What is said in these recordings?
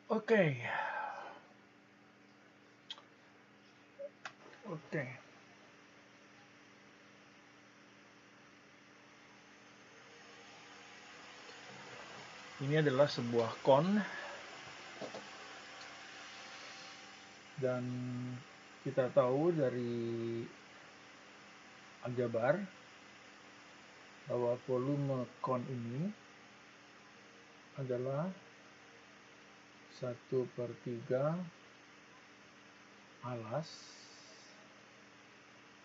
Oke. Oke. Ini adalah sebuah kon dan kita tahu dari aljabar bahwa volume kon ini adalah 1/3 alas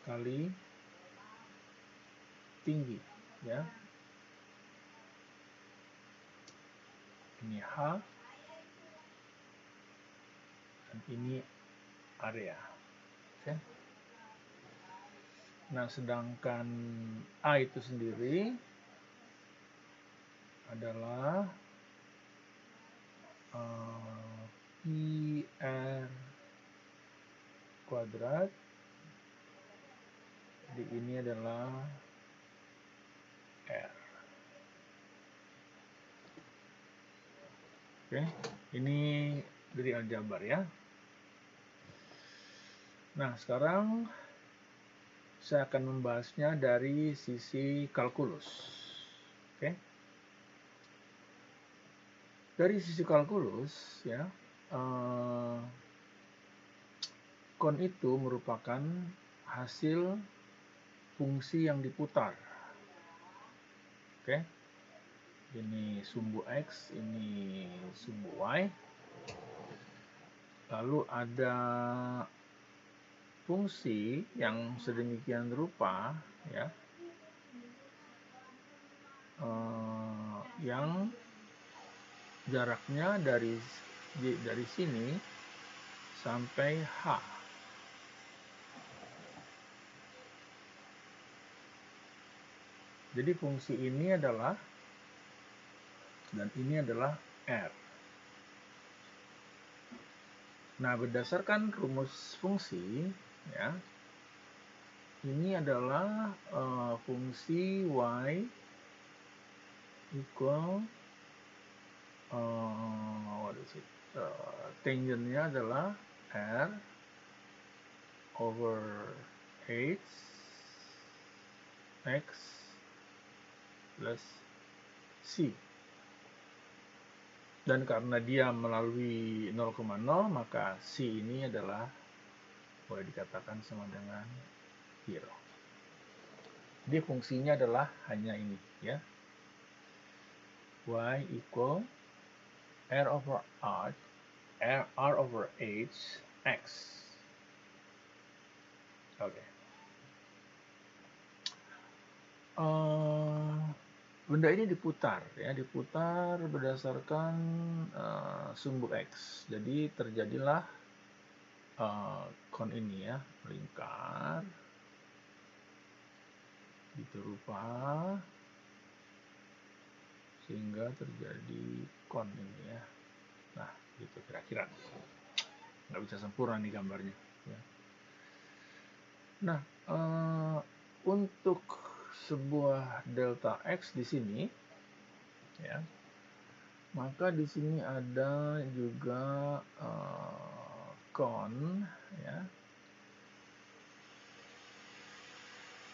kali tinggi, ya. Ini H dan ini area. Oke. Nah, sedangkan A itu sendiri adalah PR kuadrat. Jadi ini adalah R. Oke, ini dari aljabar, ya. Nah, sekarang saya akan membahasnya dari sisi kalkulus. Oke. Dari sisi kalkulus, ya, kon itu merupakan hasil fungsi yang diputar. Oke. Ini sumbu X, ini sumbu Y. Lalu ada fungsi yang sedemikian rupa, ya, yang jaraknya dari sini sampai H. Jadi fungsi ini adalah, dan ini adalah R. Nah, berdasarkan rumus fungsi, ya, ini adalah fungsi Y equal tangentnya adalah R over H X plus C. Dan karena dia melalui 0,0, maka C ini adalah boleh dikatakan sama dengan 0. Jadi fungsinya adalah hanya ini, ya. Y equal R over H X. Oke. Benda ini diputar, ya, diputar berdasarkan sumbu X. Jadi terjadilah kon ini, ya, melingkar gitu rupa sehingga terjadi kon ini, ya. Nah, gitu kira-kira. Nggak bisa sempurna nih gambarnya, ya. Nah, untuk sebuah delta X di sini, ya, maka di sini ada juga kon, ya,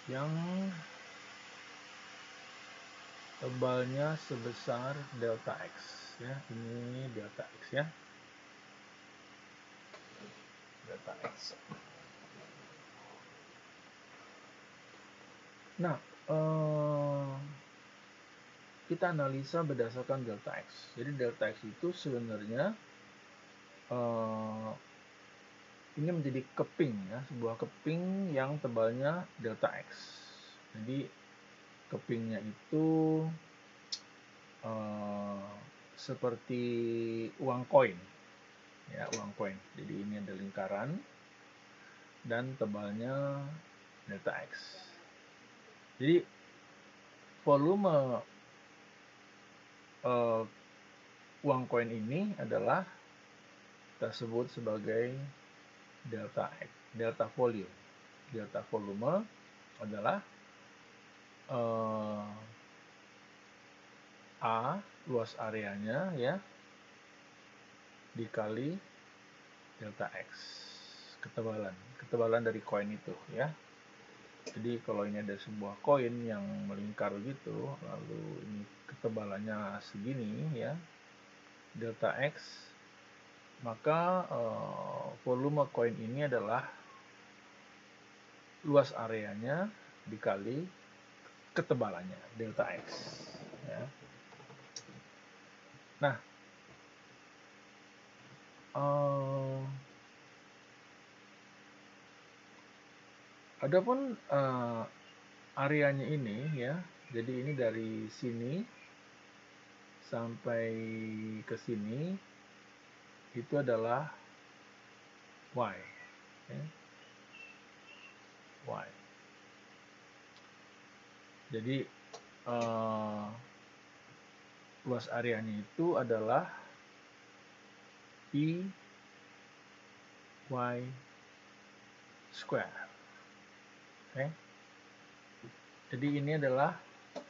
yang tebalnya sebesar delta X, ya. Ini delta X, ya, delta X. Nah, kita analisa berdasarkan delta X. Jadi delta X itu sebenarnya ini menjadi keping, ya, sebuah keping yang tebalnya delta X. Jadi kepingnya itu seperti uang koin, ya, uang koin. Jadi ini ada lingkaran dan tebalnya delta X. Jadi volume uang koin ini adalah kita sebut sebagai delta X, delta volume. Delta volume adalah A, luas areanya, ya, dikali delta X, ketebalan dari koin itu ya. Jadi kalau ini ada sebuah koin yang melingkar gitu, lalu ini ketebalannya segini ya, delta X, maka volume koin ini adalah luas areanya dikali ketebalannya, delta X ya. Nah, adapun areanya ini ya, jadi ini dari sini sampai ke sini itu adalah Y ya. Y. Jadi luas areanya itu adalah Pi Y square. Okay. Jadi ini adalah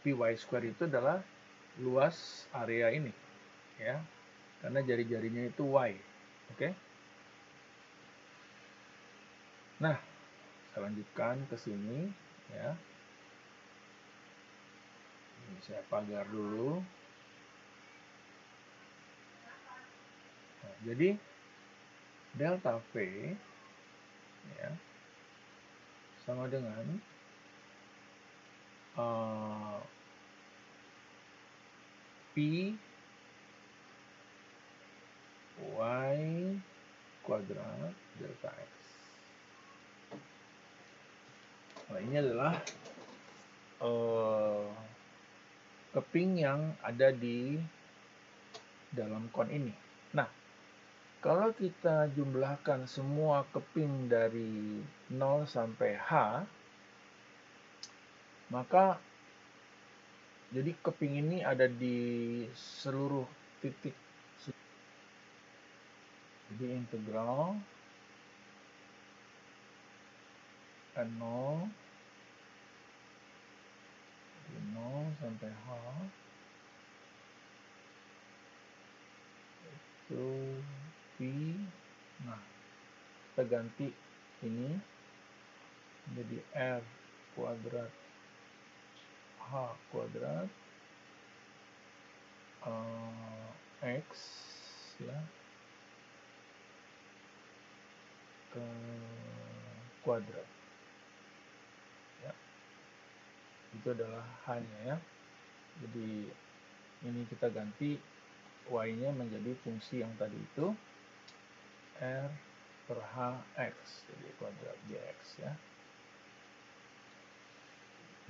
Pi Y square itu adalah luas area ini ya, karena jari-jarinya itu Y. Oke. Nah, saya lanjutkan ke sini ya. Ini saya pagar dulu. Nah, jadi delta V ya sama dengan Pi Y kuadrat delta X. Nah, ini adalah keping yang ada di dalam kon ini. Nah, kalau kita jumlahkan semua keping dari 0 sampai H, maka jadi keping ini ada di seluruh titik. Jadi integral N0 dari 0 sampai H itu Pi. Nah, kita ganti ini menjadi R kuadrat H kuadrat X ya ke kuadrat ya, itu adalah H-nya ya. Jadi ini kita ganti Y-nya menjadi fungsi yang tadi itu R per HX, jadi kuadrat dx ya.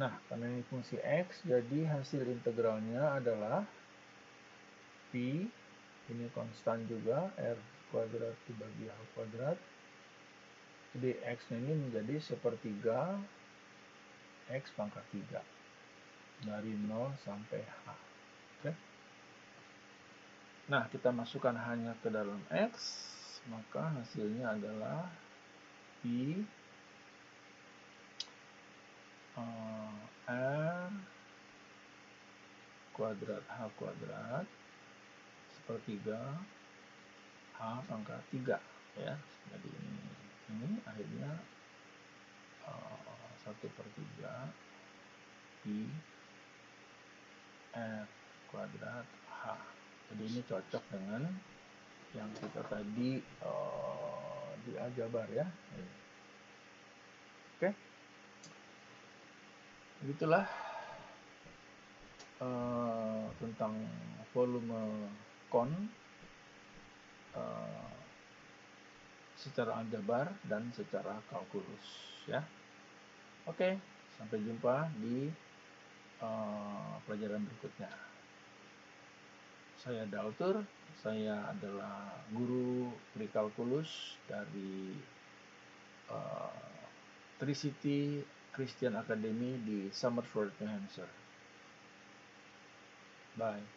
Nah, karena ini fungsi X, jadi hasil integralnya adalah Pi, ini konstan juga, R kuadrat dibagi H kuadrat. Jadi X-nya ini menjadi sepertiga X pangkat 3 dari 0 sampai H. Oke. Nah, kita masukkan hanya ke dalam X, maka hasilnya adalah Pi R kuadrat H kuadrat sepertiga H pangkat 3 ya. Jadi ini akhirnya 1/3 Pi R kuadrat H. Jadi ini cocok dengan yang kita tadi di aljabar ya. Oke. Begitulah tentang volume kon secara aljabar dan secara kalkulus ya. Oke, sampai jumpa di pelajaran berikutnya. Saya Daltur, saya adalah guru pre-kalkulus dari Tri-City Christian Academy di Somerset, New Hampshire. Bye.